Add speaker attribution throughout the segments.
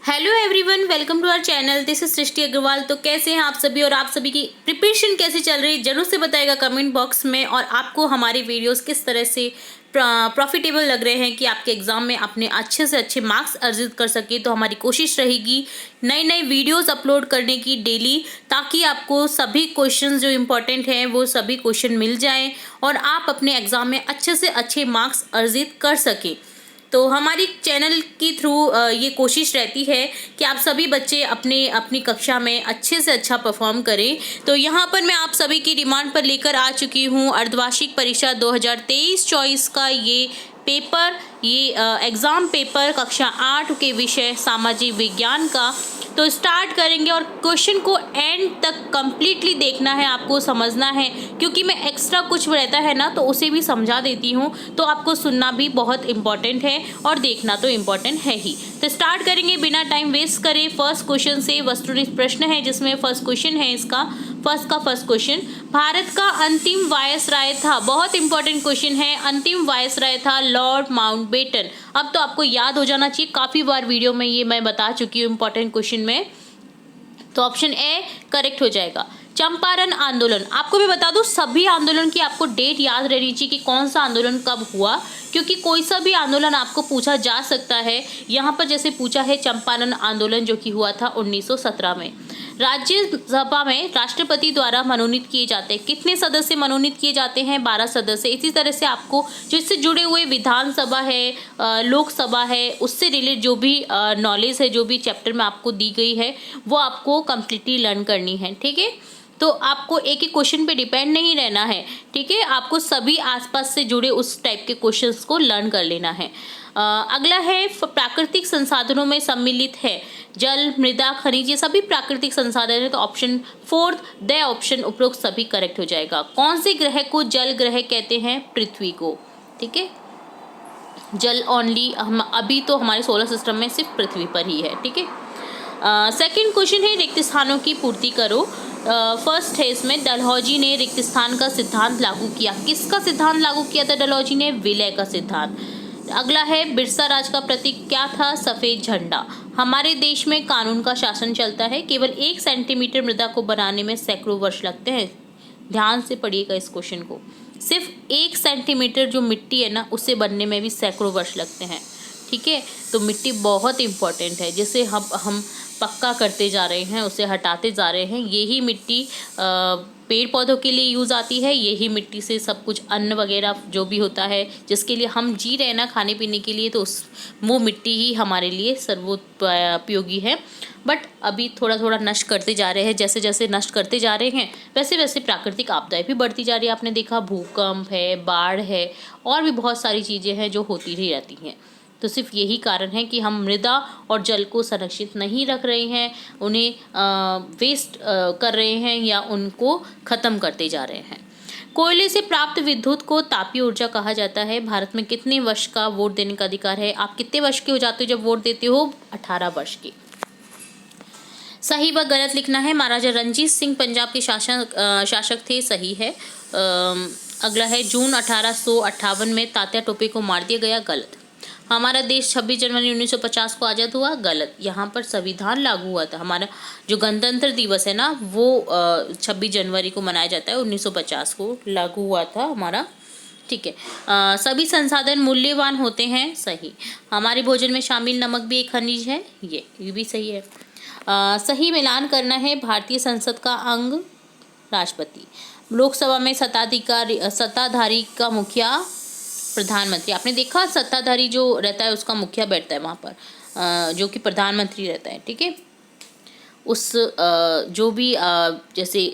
Speaker 1: Hello everyone, welcome to our channel. This is Srishti Agarwal. तो कैसे हैं आप सभी और आप सभी की प्रिपरेशन कैसी चल रही है, जरूर से बताइएगा कमेंट बॉक्स में। और आपको हमारे वीडियोस किस तरह से प्रॉफिटेबल लग रहे हैं कि आपके एग्जाम में अपने अच्छे से अच्छे मार्क्स अर्जित कर सके। तो हमारी कोशिश रहेगी नई नई वीडियोस अपलोड करने की डेली, ताकि आपको सभी क्वेश्चन जो इम्पोर्टेंट हैं वो सभी क्वेश्चन मिल जाएं और आप अपने एग्जाम में अच्छे से अच्छे मार्क्स अर्जित कर सकें। तो हमारी चैनल की थ्रू ये कोशिश रहती है कि आप सभी बच्चे अपनी कक्षा में अच्छे से अच्छा परफॉर्म करें। तो यहाँ पर मैं आप सभी की डिमांड पर लेकर आ चुकी हूँ अर्धवार्षिक परीक्षा 2023-24 का ये पेपर, ये एग्ज़ाम पेपर कक्षा 8 के विषय सामाजिक विज्ञान का। तो स्टार्ट करेंगे और क्वेश्चन को एंड तक कंप्लीटली देखना है, आपको समझना है, क्योंकि मैं एक्स्ट्रा कुछ रहता है ना तो उसे भी समझा देती हूँ। तो आपको सुनना भी बहुत इम्पॉर्टेंट है और देखना तो इम्पॉर्टेंट है ही। तो स्टार्ट करेंगे बिना टाइम वेस्ट करे फर्स्ट क्वेश्चन से। वस्तुनिष्ठ प्रश्न है जिसमें फर्स्ट क्वेश्चन है इसका फर्स्ट क्वेश्चन, भारत का अंतिम वायसराय था। बहुत इंपॉर्टेंट क्वेश्चन है। अंतिम वायसराय था लॉर्ड माउंटबेटन। अब तो आपको याद हो जाना चाहिए, काफ़ी बार वीडियो में ये मैं बता चुकी हूँ इंपॉर्टेंट क्वेश्चन में। तो ऑप्शन ए करेक्ट हो जाएगा। चंपारण आंदोलन, आपको मैं बता दूं सभी आंदोलन की आपको डेट याद रहनी चाहिए कि कौन सा आंदोलन कब हुआ, क्योंकि कोई सा भी आंदोलन आपको पूछा जा सकता है। यहाँ पर जैसे पूछा है चंपारण आंदोलन जो कि हुआ था 1917 में। राज्यसभा में राष्ट्रपति द्वारा मनोनीत किए जाते हैं। कितने सदस्य मनोनीत किए जाते हैं? 12 सदस्य। इसी तरह से आपको जो इससे जुड़े हुए विधानसभा है, लोकसभा है, उससे रिलेटेड जो भी नॉलेज है, जो भी चैप्टर में आपको दी गई है, वो आपको कम्प्लीटली लर्न करनी है। ठीक है, तो आपको एक ही क्वेश्चन पे डिपेंड नहीं रहना है। ठीक है, आपको सभी आसपास से जुड़े उस टाइप के क्वेश्चंस को लर्न कर लेना है। अगला है प्राकृतिक संसाधनों में सम्मिलित है जल, मृदा, खनिज, ये सभी प्राकृतिक संसाधन है। तो ऑप्शन फोर्थ द ऑप्शन उपरोक्त सभी करेक्ट हो जाएगा। कौन से ग्रह को जल ग्रह कहते हैं? पृथ्वी को। ठीक है, जल ओनली हम अभी तो हमारे सोलर सिस्टम में सिर्फ पृथ्वी पर ही है। ठीक है, सेकंड क्वेश्चन है रिक्त स्थानों की पूर्ति करो। फर्स्ट है इसमें डलहौजी ने रिक्त स्थान का सिद्धांत लागू किया। किसका सिद्धांत लागू किया था डलहौजी ने? विलय का सिद्धांत। अगला है बिरसा राज का प्रतीक क्या था? सफेद झंडा। हमारे देश में कानून का शासन चलता है। केवल 1 सेंटीमीटर मृदा को बनाने में सैकड़ों वर्ष लगते हैं। ध्यान से पढ़िएगा इस क्वेश्चन को। सिर्फ 1 सेंटीमीटर जो मिट्टी है ना, उसे बनने में भी सैकड़ों वर्ष लगते हैं। ठीक है, तो मिट्टी बहुत इंपॉर्टेंट है। जैसे हम पक्का करते जा रहे हैं, उसे हटाते जा रहे हैं, यही मिट्टी पेड़ पौधों के लिए यूज़ आती है। यही मिट्टी से सब कुछ अन्न वगैरह जो भी होता है, जिसके लिए हम जी रहे हैं ना, खाने पीने के लिए, तो वो मिट्टी ही हमारे लिए सर्वोपयोगी है। बट अभी थोड़ा थोड़ा नष्ट करते जा रहे हैं। जैसे जैसे नष्ट करते जा रहे हैं वैसे वैसे प्राकृतिक आपदाएं भी बढ़ती जा रही है। आपने देखा भूकंप है, बाढ़ है, और भी बहुत सारी चीज़ें हैं जो होती ही रहती हैं। तो सिर्फ यही कारण है कि हम मृदा और जल को संरक्षित नहीं रख रहे हैं, उन्हें वेस्ट कर रहे हैं या उनको ख़त्म करते जा रहे हैं। कोयले से प्राप्त विद्युत को तापीय ऊर्जा कहा जाता है। भारत में कितने वर्ष का वोट देने का अधिकार है? आप कितने वर्ष के हो जाते हो जब वोट देते हो? 18 वर्ष के। सही व गलत लिखना है। महाराजा रणजीत सिंह पंजाब के शासक थे। सही है। अगला है जून 1858 में तात्या टोपे को मार दिया गया। गलत। हमारा देश 26 जनवरी 1950 को आज़ाद हुआ। गलत। यहाँ पर संविधान लागू हुआ था। हमारा जो गणतंत्र दिवस है ना, वो 26 जनवरी को मनाया जाता है। 1950 को लागू हुआ था हमारा। ठीक है, सभी संसाधन मूल्यवान होते हैं। सही। हमारे भोजन में शामिल नमक भी एक खनिज है। ये भी सही है। सही मिलान करना है। भारतीय संसद का अंग राष्ट्रपति। लोकसभा में सत्ताधारी का मुखिया प्रधानमंत्री। आपने देखा सत्ताधारी जो रहता है उसका मुखिया बैठता है वहाँ पर, जो कि प्रधानमंत्री रहता है। ठीक है, उस जो भी जैसे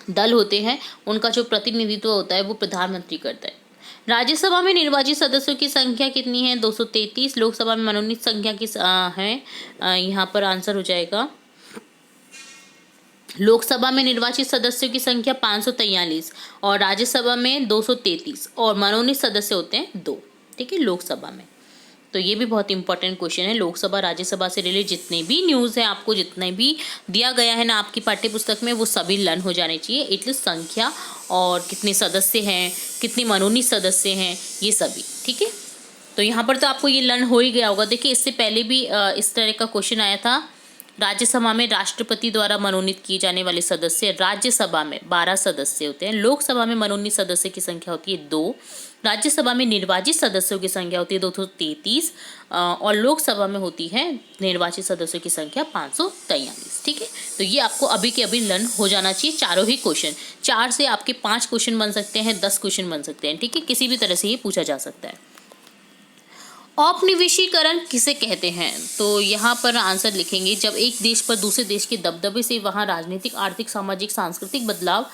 Speaker 1: दल होते हैं उनका जो प्रतिनिधित्व होता है वो प्रधानमंत्री करता है। राज्यसभा में निर्वाचित सदस्यों की संख्या कितनी है? 233। लोकसभा में मनोनीत संख्या की है, यहाँ पर आंसर हो जाएगा। लोकसभा में निर्वाचित सदस्यों की संख्या 543 और राज्यसभा में 233 और मनोनीत सदस्य होते हैं 2। ठीक है, लोकसभा में। तो ये भी बहुत इंपॉर्टेंट क्वेश्चन है। लोकसभा राज्यसभा से रिलेटेड जितने भी न्यूज़ है, आपको जितने भी दिया गया है ना आपकी पाठ्य पुस्तक में, वो सभी लर्न हो जाने चाहिए। एटलीस्ट संख्या और कितने सदस्य हैं, कितने मनोनीत सदस्य हैं, ये सभी। ठीक है, तो यहाँ पर तो आपको ये लर्न हो ही गया होगा। देखिए इससे पहले भी इस तरह का क्वेश्चन आया था। राज्यसभा में राष्ट्रपति द्वारा मनोनीत किए जाने वाले सदस्य, राज्यसभा में 12 सदस्य होते हैं, लोकसभा में मनोनीत सदस्य की संख्या होती है 2, राज्यसभा में निर्वाचित सदस्यों की संख्या होती है 233 और लोकसभा में होती है निर्वाचित सदस्यों की संख्या 543। ठीक है, तो ये आपको अभी के अभी लर्न हो जाना चाहिए चारों ही क्वेश्चन। 4 से आपके 5 क्वेश्चन बन सकते हैं, 10 क्वेश्चन बन सकते हैं। ठीक है, किसी भी तरह से ये पूछा जा सकता है। औपनिवेशीकरण किसे कहते हैं? तो यहाँ पर आंसर लिखेंगे, जब एक देश पर दूसरे देश के दबदबे से वहाँ राजनीतिक, आर्थिक, सामाजिक, सांस्कृतिक बदलाव,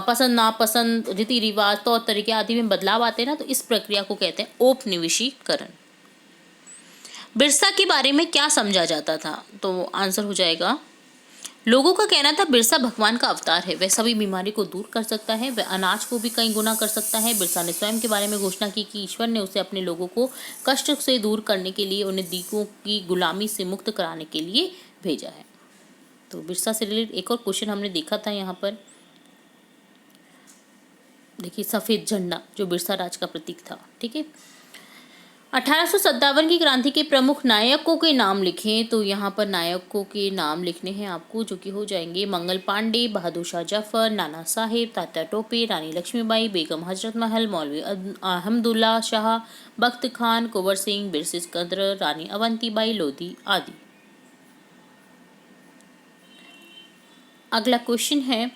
Speaker 1: पसंद नापसंद, रीति रिवाज, तौर तरीके आदि में बदलाव आते हैं ना, तो इस प्रक्रिया को कहते हैं औपनिवेशीकरण। बिरसा के बारे में क्या समझा जाता था? तो आंसर हो जाएगा, लोगों का कहना था बिरसा भगवान का अवतार है, वह सभी बीमारी को दूर कर सकता है, वह अनाज को भी कई गुना कर सकता है। बिरसा ने स्वयं के बारे में घोषणा की कि ईश्वर ने उसे अपने लोगों को कष्ट से दूर करने के लिए, उन्हें दीकों की गुलामी से मुक्त कराने के लिए भेजा है। तो बिरसा से रिलेटेड एक और क्वेश्चन हमने देखा था यहाँ पर। देखिए सफ़ेद झंडा जो बिरसा राज का प्रतीक था। ठीक है, 1857 की क्रांति के प्रमुख नायकों के नाम लिखें। तो यहाँ पर नायकों के नाम लिखने हैं आपको, जो कि हो जाएंगे मंगल पांडे, बहादुर शाह जफर, नाना साहेब, तात्या टोपे, रानी लक्ष्मीबाई, बेगम हजरत महल, मौलवी अहमदुल्ला शाह, बख्त खान, कुंवर सिंह, बिरसा सिकंदर, रानी अवंतीबाई लोधी आदि। अगला क्वेश्चन है,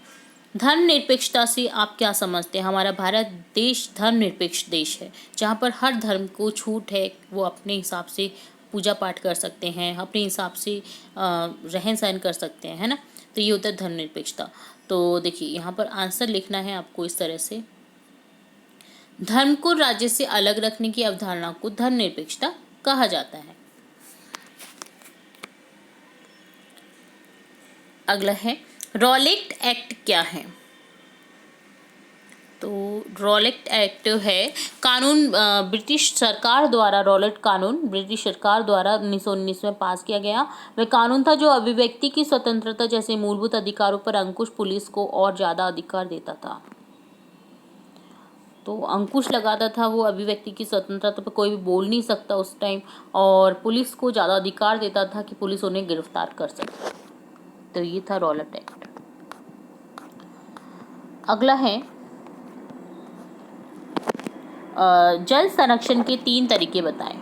Speaker 1: धर्मनिरपेक्षता से आप क्या समझते हैं? हमारा भारत देश धर्मनिरपेक्ष देश है, जहाँ पर हर धर्म को छूट है, वो अपने हिसाब से पूजा पाठ कर सकते हैं, अपने हिसाब से रहन सहन कर सकते हैं, है ना। तो ये होता है धर्मनिरपेक्षता। तो देखिए यहाँ पर आंसर लिखना है आपको इस तरह से, धर्म को राज्य से अलग रखने की अवधारणा को धर्मनिरपेक्षता कहा जाता है। अगला है, रॉलेट एक्ट क्या है? तो रॉलेट एक्ट है कानून, ब्रिटिश सरकार द्वारा, रॉलेट कानून ब्रिटिश सरकार द्वारा 1919 में पास किया गया। वह कानून था जो अभिव्यक्ति की स्वतंत्रता जैसे मूलभूत अधिकारों पर अंकुश, पुलिस को और ज़्यादा अधिकार देता था। तो अंकुश लगाता था वो अभिव्यक्ति की स्वतंत्रता पर, कोई भी बोल नहीं सकता उस टाइम, और पुलिस को ज़्यादा अधिकार देता था कि पुलिस उन्हें गिरफ्तार कर सकती। तो ये था रॉलेट एक्ट। अगला है, जल संरक्षण के 3 तरीके बताएं।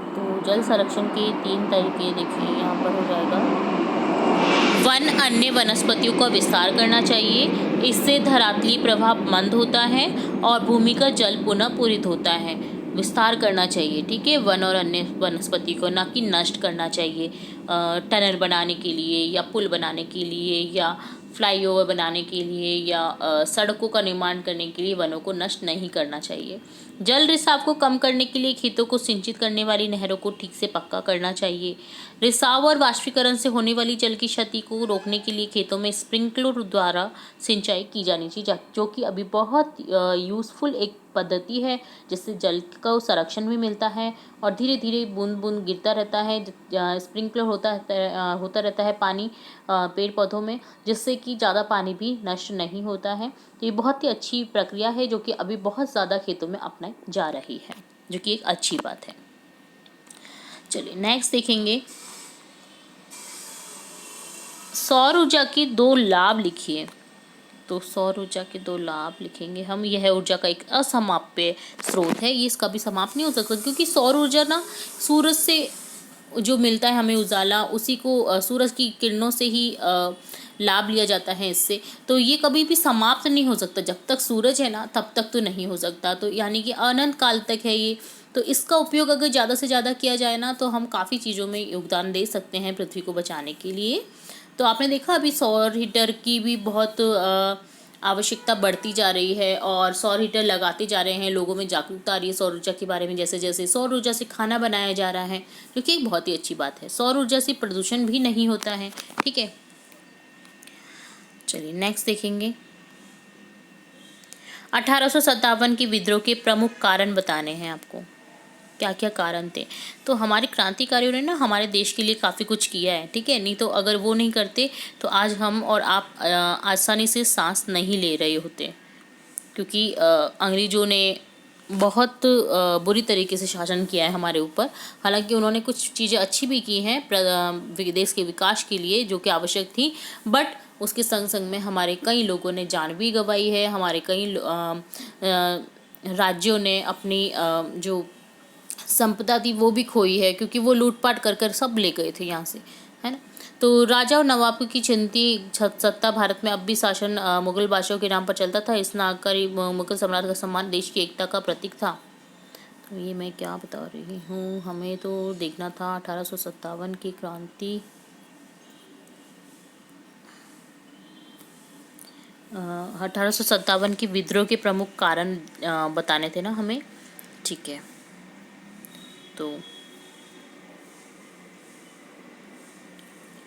Speaker 1: तो जल संरक्षण के 3 तरीके देखिए यहाँ पर हो जाएगा, वन अन्य वनस्पतियों का विस्तार करना चाहिए, इससे धरातलीय प्रभाव मंद होता है और भूमि का जल पुनः पूरित होता है। विस्तार करना चाहिए, ठीक है, वन और अन्य वनस्पति को, ना कि नष्ट करना चाहिए। टनल बनाने के लिए या पुल बनाने के लिए या फ्लाईओवर बनाने के लिए या सड़कों का निर्माण करने के लिए वनों को नष्ट नहीं करना चाहिए। जल रिसाव को कम करने के लिए खेतों को सिंचित करने वाली नहरों को ठीक से पक्का करना चाहिए। रिसाव और वाष्पीकरण से होने वाली जल की क्षति को रोकने के लिए खेतों में स्प्रिंकलर द्वारा सिंचाई की जानी चाहिए, जो कि अभी बहुत यूज़फुल एक पद्धति है, जिससे जल का संरक्षण भी मिलता है और धीरे धीरे बूंद बूंद गिरता रहता है। स्प्रिंकलर होता रहता है पानी पेड़ पौधों में, जिससे कि ज़्यादा पानी भी नष्ट नहीं होता है। तो ये बहुत ही अच्छी प्रक्रिया है, जो कि अभी बहुत ज़्यादा खेतों में अपनाई जा रही है, जो कि एक अच्छी बात है। चलिए नेक्स्ट देखेंगे, सौर ऊर्जा के 2 लाभ लिखिए। तो सौर ऊर्जा के 2 लाभ लिखेंगे हम। यह ऊर्जा का एक असमाप्य स्रोत है, ये इसका भी समाप्त नहीं हो सकता, क्योंकि सौर ऊर्जा ना सूरज से जो मिलता है हमें उजाला, उसी को सूरज की किरणों से ही लाभ लिया जाता है इससे। तो ये कभी भी समाप्त नहीं हो सकता, जब तक सूरज है ना तब तक तो नहीं हो सकता। तो यानी कि अनंत काल तक है ये। तो इसका उपयोग अगर ज़्यादा से ज़्यादा किया जाए ना, तो हम काफ़ी चीज़ों में योगदान दे सकते हैं पृथ्वी को बचाने के लिए। तो आपने देखा अभी सौर हीटर की भी बहुत आवश्यकता बढ़ती जा रही है, और सौर हीटर लगाते जा रहे हैं, लोगों में जागरूकता आ रही है सौर ऊर्जा के बारे में। जैसे जैसे सौर ऊर्जा से खाना बनाया जा रहा है, जो कि एक बहुत ही अच्छी बात है। सौर ऊर्जा से प्रदूषण भी नहीं होता है, ठीक है। चलिए नेक्स्ट देखेंगे, 1857 के विद्रोह के प्रमुख कारण बताने हैं आपको, क्या क्या कारण थे। तो हमारे क्रांतिकारियों ने ना हमारे देश के लिए काफ़ी कुछ किया है, ठीक है। नहीं तो अगर वो नहीं करते तो आज हम और आप आसानी से सांस नहीं ले रहे होते, क्योंकि अंग्रेज़ों ने बहुत बुरी तरीके से शासन किया है हमारे ऊपर। हालांकि उन्होंने कुछ चीज़ें अच्छी भी की हैं देश के विकास के लिए जो कि आवश्यक थी, बट उसके संग संग में हमारे कई लोगों ने जान भी गंवाई है। हमारे कई राज्यों ने अपनी जो संपदा थी वो भी खोई है, क्योंकि वो लूटपाट कर कर सब ले गए थे यहाँ से, है ना। तो राजा और नवाबों की चिंती सत्ता भारत में अब भी शासन मुगल बादशाहों के नाम पर चलता था। इस नागरी मुगल सम्राट का सम्मान देश की एकता का प्रतीक था। तो ये मैं क्या बता रही हूँ, हमें तो देखना था 1857 की क्रांति। 1857 की विद्रोह के प्रमुख कारण बताने थे ना हमें, ठीक है। तो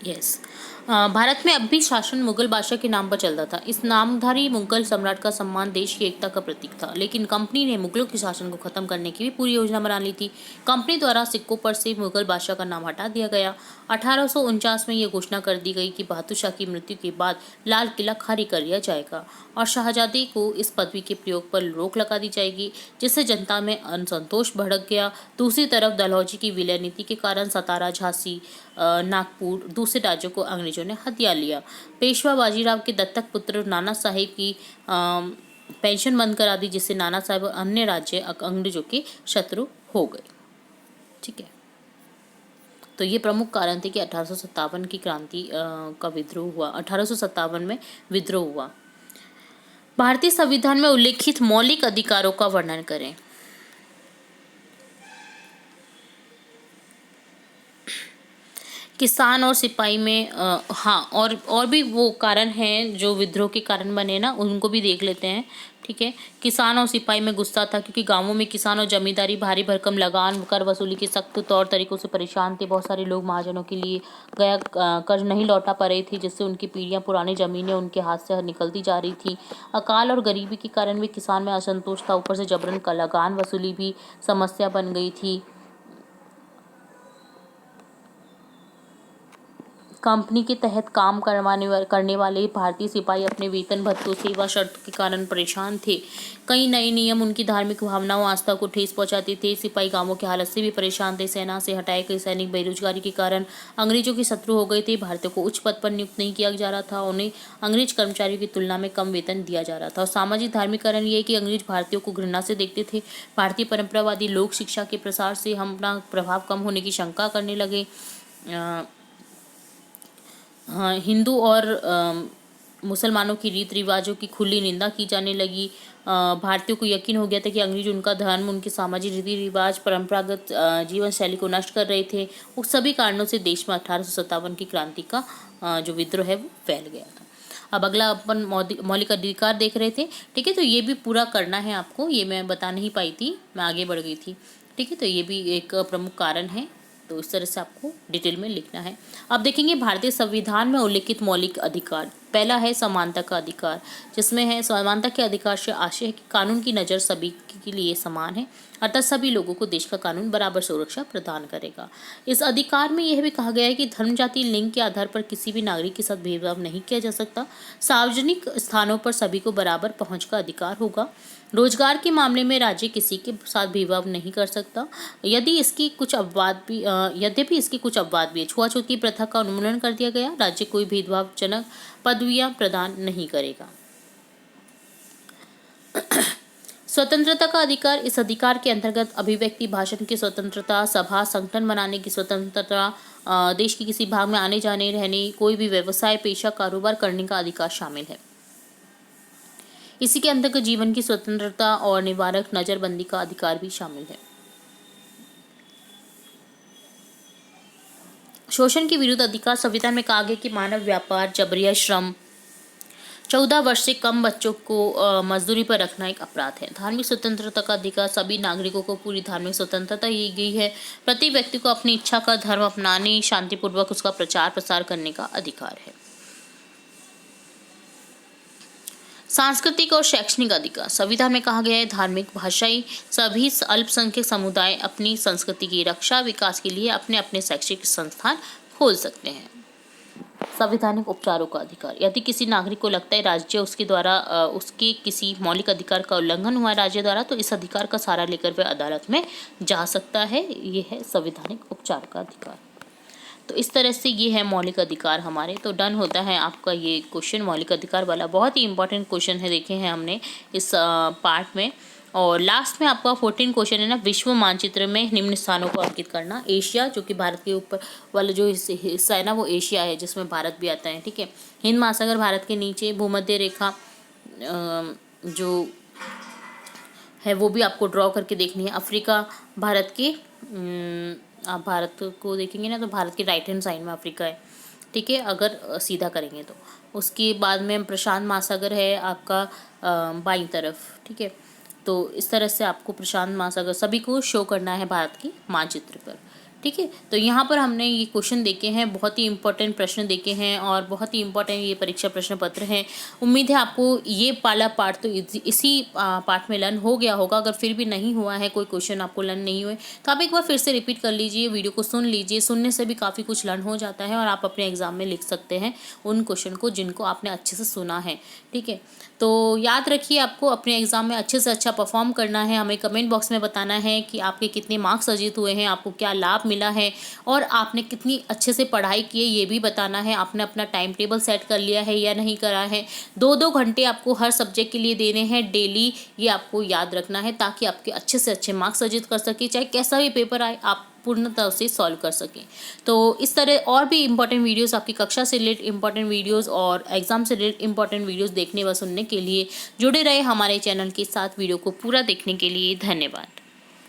Speaker 1: यस, भारत में अब भी शासन मुगल बादशाह के नाम पर चलता था। इस नामधारी मुगल सम्राट का सम्मान देश की एकता का प्रतीक था। लेकिन कंपनी ने मुगलों के शासन को खत्म करने की भी पूरी योजना बना ली थी। कंपनी द्वारा सिक्कों पर से मुगल बादशाह का नाम हटा दिया गया। 1849 में यह घोषणा कर दी गई कि बहादुर शाह की मृत्यु के बाद लाल किला खाली कर दिया जाएगा और शाहजादी को इस पदवी के प्रयोग पर रोक लगा दी जाएगी, जिससे जनता में असंतोष भड़क गया। दूसरी तरफ डलहौजी की विलय नीति के कारण सतारा, झांसी, नागपुर दूसरे राज्यों को अंग्रेजों ने हथिया लिया। पेशवा बाजीराव के दत्तक पुत्र नाना साहेब की पेंशन बंद करा दी, जिससे नाना साहेब और अन्य राज्य अंग्रेजों के शत्रु हो गए, ठीक है। तो ये प्रमुख कारण थे कि 1857 की क्रांति का विद्रोह हुआ। 1857 में विद्रोह हुआ। भारतीय संविधान में उल्लेखित मौलिक अधिकारों का वर्णन करें। किसान और सिपाही में हाँ, और भी वो कारण हैं जो विद्रोह के कारण बने ना, उनको भी देख लेते हैं, ठीक है। किसान और सिपाही में गुस्सा था, क्योंकि गांवों में किसान और जमींदारी भारी भरकम लगान, कर वसूली के सख्त तौर तरीकों से परेशान थे। बहुत सारे लोग महाजनों के लिए गया कर्ज नहीं लौटा पा रही थी, जिससे उनकी पीढ़ियां पुरानी जमीनें उनके हाथ से निकलती जा रही थी। अकाल और गरीबी के कारण भी किसान में असंतोष था। ऊपर से जबरन का लगान वसूली भी समस्या बन गई थी। कंपनी के तहत काम करने वाले भारतीय सिपाही अपने वेतन भत्तों, सेवा शर्त के कारण परेशान थे। कई नए नियम उनकी धार्मिक भावनाओं, आस्था को ठेस पहुंचाते थे। सिपाही गांवों की हालत से भी परेशान थे। सेना से हटाए गए सैनिक बेरोजगारी के कारण अंग्रेजों के शत्रु हो गए थे। भारतीयों को उच्च पद पर नियुक्त नहीं किया जा रहा था। उन्हें अंग्रेज कर्मचारियों की तुलना में कम वेतन दिया जा रहा था। और सामाजिक धार्मिक कारण ये कि अंग्रेज भारतीयों को घृणा से देखते थे। भारतीय परंपरावादी लोक शिक्षा के प्रसार से हम अपना प्रभाव कम होने की शंका करने लगे। हिंदू और मुसलमानों की रीत रिवाजों की खुली निंदा की जाने लगी। भारतीयों को यकीन हो गया था कि अंग्रेज उनका धर्म, उनके सामाजिक रीति रिवाज, परंपरागत जीवन शैली को नष्ट कर रहे थे। उस सभी कारणों से देश में 1857 की क्रांति का जो विद्रोह है वो फैल गया था। अब अगला अपन मौलिक अधिकार देख रहे थे, ठीक है। तो ये भी पूरा करना है आपको, ये मैं बता नहीं पाई थी, मैं आगे बढ़ गई थी, ठीक है। तो ये भी एक प्रमुख कारण है, तो इस तरह से आपको डिटेल में लिखना है। अब देखेंगे भारतीय संविधान में उल्लेखित मौलिक अधिकार। पहला है समानता का अधिकार, जिसमें है समानता के अधिकार से आशय है कि कानून की नज़र सभी के लिए समान है, अर्थात सभी लोगों को देश का कानून बराबर सुरक्षा प्रदान करेगा। इस अधिकार में यह भी कहा गया है कि धर्म, जाति, लिंग के आधार पर किसी भी नागरिक के साथ भेदभाव नहीं किया जा सकता। सार्वजनिक स्थानों पर सभी को बराबर पहुंच का अधिकार होगा। रोजगार के मामले में राज्य किसी के साथ भेदभाव नहीं कर सकता। यद्यपि इसकी कुछ अपवाद भी है। छुआछूत की प्रथा का उन्मूलन कर दिया गया। राज्य कोई भेदभावजनक पदवियां प्रदान नहीं करेगा। स्वतंत्रता का अधिकार। इस अधिकार के अंतर्गत अभिव्यक्ति, भाषण की स्वतंत्रता, सभा संगठन बनाने की स्वतंत्रता, देश के किसी भाग में आने जाने, रहने, कोई भी व्यवसाय, पेशा, कारोबार करने का अधिकार शामिल है। इसी के अंतर्गत जीवन की स्वतंत्रता और निवारक नजरबंदी का अधिकार भी शामिल है। शोषण के विरुद्ध अधिकार। संविधान में कहा गया कि मानव व्यापार, जबरिया श्रम, 14 वर्ष से कम बच्चों को मजदूरी पर रखना एक अपराध है। धार्मिक स्वतंत्रता का अधिकार। सभी नागरिकों को पूरी धार्मिक स्वतंत्रता दी गई है। प्रत्येक व्यक्ति को अपनी इच्छा का धर्म अपनाने, शांतिपूर्वक उसका प्रचार प्रसार करने का अधिकार है। सांस्कृतिक और शैक्षणिक अधिकार। संविधान में कहा गया है धार्मिक, भाषाई सभी अल्पसंख्यक समुदाय अपनी संस्कृति की रक्षा, विकास के लिए अपने अपने शैक्षिक संस्थान खोल सकते हैं। संवैधानिक उपचारों का अधिकार, यदि किसी नागरिक को लगता है राज्य उसके द्वारा उसके किसी मौलिक अधिकार का उल्लंघन हुआ है राज्य द्वारा, तो इस अधिकार का सहारा लेकर वह अदालत में जा सकता है। ये है संवैधानिक उपचार का अधिकार। तो इस तरह से ये है मौलिक अधिकार हमारे। तो डन होता है आपका ये क्वेश्चन मौलिक अधिकार वाला। बहुत ही इंपॉर्टेंट क्वेश्चन है, देखे हैं हमने इस पार्ट में। और लास्ट में आपका 14 क्वेश्चन है ना, विश्व मानचित्र में निम्न स्थानों को अंकित करना। एशिया, जो कि भारत के ऊपर वाला जो हिस्सा है ना, वो एशिया है, जिसमें भारत भी आता है। ठीक है, हिंद महासागर भारत के नीचे, भूमध्य रेखा जो है वो भी आपको ड्रॉ करके देखनी है। अफ्रीका भारत के आप भारत को देखेंगे ना, तो भारत के राइट हैंड साइड में अफ्रीका है। ठीक है, अगर सीधा करेंगे तो। उसके बाद में प्रशांत महासागर है आपका बाईं तरफ। ठीक है, तो इस तरह से आपको प्रशांत महासागर सभी को शो करना है भारत की मानचित्र पर। ठीक है, तो यहाँ पर हमने ये क्वेश्चन देखे हैं, बहुत ही इंपॉर्टेंट प्रश्न देखे हैं और बहुत ही इंपॉर्टेंट ये परीक्षा प्रश्न पत्र हैं। उम्मीद है आपको ये वाला पार्ट तो इसी पार्ट में लर्न हो गया होगा। अगर फिर भी नहीं हुआ है, कोई क्वेश्चन आपको लर्न नहीं हुए, तो आप एक बार फिर से रिपीट कर लीजिए, वीडियो को सुन लीजिए। सुनने से भी काफ़ी कुछ लर्न हो जाता है और आप अपने एग्जाम में लिख सकते हैं उन क्वेश्चन को जिनको आपने अच्छे से सुना है। ठीक है, तो याद रखिए, आपको अपने एग्जाम में अच्छे से अच्छा परफॉर्म करना है। हमें कमेंट बॉक्स में बताना है कि आपके कितने मार्क्स अर्जित हुए हैं, आपको क्या लाभ मिला है और आपने कितनी अच्छे से पढ़ाई की है, ये भी बताना है। आपने अपना टाइम टेबल सेट कर लिया है या नहीं करा है। 2-2 घंटे आपको हर सब्जेक्ट के लिए देने हैं डेली, ये आपको याद रखना है, ताकि आपके अच्छे से अच्छे मार्क्स अर्जित कर सके। चाहे कैसा भी पेपर आए, आप पूर्णतः उसे सॉल्व कर सकें। तो इस तरह और भी इंपॉर्टेंट वीडियोस, आपकी कक्षा से रिलेटेड इंपॉर्टेंट वीडियोस और एग्जाम से रिलेटेड इंपॉर्टेंट वीडियोस देखने व सुनने के लिए जुड़े रहे हमारे चैनल के साथ। वीडियो को पूरा देखने के लिए धन्यवाद।